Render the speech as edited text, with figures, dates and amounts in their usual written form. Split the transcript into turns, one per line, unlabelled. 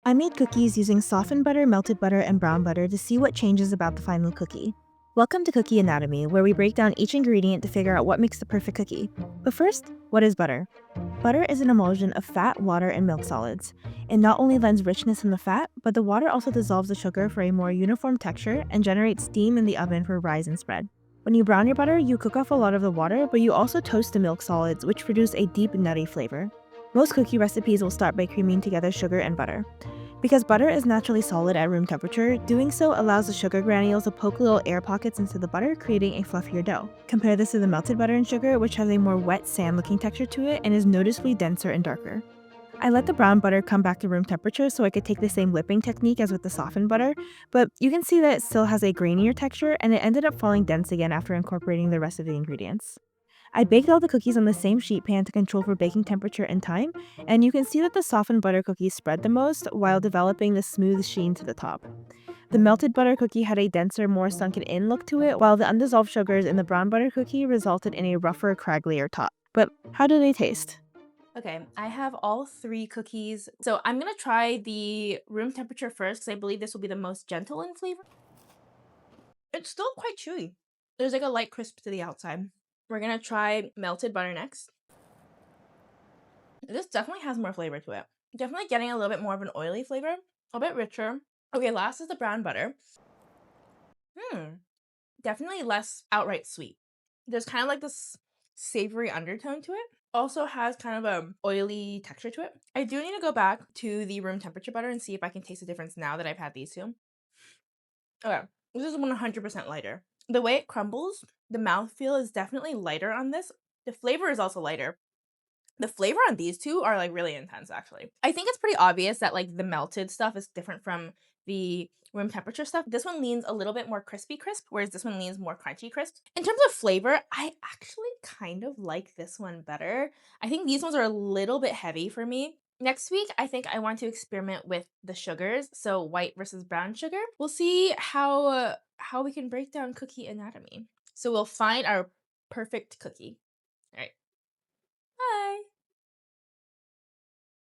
I made cookies using softened butter, melted butter, and brown butter to see what changes about the final cookie. Welcome to Cookie Anatomy, where we break down each ingredient to figure out what makes the perfect cookie. But first, what is butter? Butter is an emulsion of fat, water, and milk solids. It not only lends richness in the fat, but the water also dissolves the sugar for a more uniform texture and generates steam in the oven for rise and spread. When you brown your butter, you cook off a lot of the water, but you also toast the milk solids, which produce a deep, nutty flavor. Most cookie recipes will start by creaming together sugar and butter. Because butter is naturally solid at room temperature, doing so allows the sugar granules to poke little air pockets into the butter, creating a fluffier dough. Compare this to the melted butter and sugar, which has a more wet sand-looking texture to it and is noticeably denser and darker. I let the brown butter come back to room temperature so I could take the same whipping technique as with the softened butter, but you can see that it still has a grainier texture and it ended up falling dense again after incorporating the rest of the ingredients. I baked all the cookies on the same sheet pan to control for baking temperature and time, and you can see that the softened butter cookies spread the most while developing the smooth sheen to the top. The melted butter cookie had a denser, more sunken in look to it, while the undissolved sugars in the brown butter cookie resulted in a rougher, cragglier top. But how do they taste?
Okay, I have all three cookies. So I'm gonna try the room temperature first because I believe this will be the most gentle in flavor. It's still quite chewy. There's like a light crisp to the outside. We're gonna try melted butter next. This definitely has more flavor to it. Definitely getting a little bit more of an oily flavor, a bit richer. Okay, last is the brown butter. Hmm, definitely less outright sweet. There's kind of like this savory undertone to it. Also has kind of a oily texture to it. I do need to go back to the room temperature butter and see if I can taste the difference now that I've had these two. Okay, this is 100% lighter. The way it crumbles, the mouthfeel is definitely lighter on this. The flavor is also lighter. The flavor on these two are, like, really intense, actually. I think it's pretty obvious that, like, the melted stuff is different from the room temperature stuff. This one leans a little bit more crispy crisp, whereas this one leans more crunchy crisp. In terms of flavor, I actually kind of like this one better. I think these ones are a little bit heavy for me. Next week, I think I want to experiment with the sugars, so white versus brown sugar. We'll see how we can break down cookie anatomy. So we'll find our perfect cookie. All right. Bye.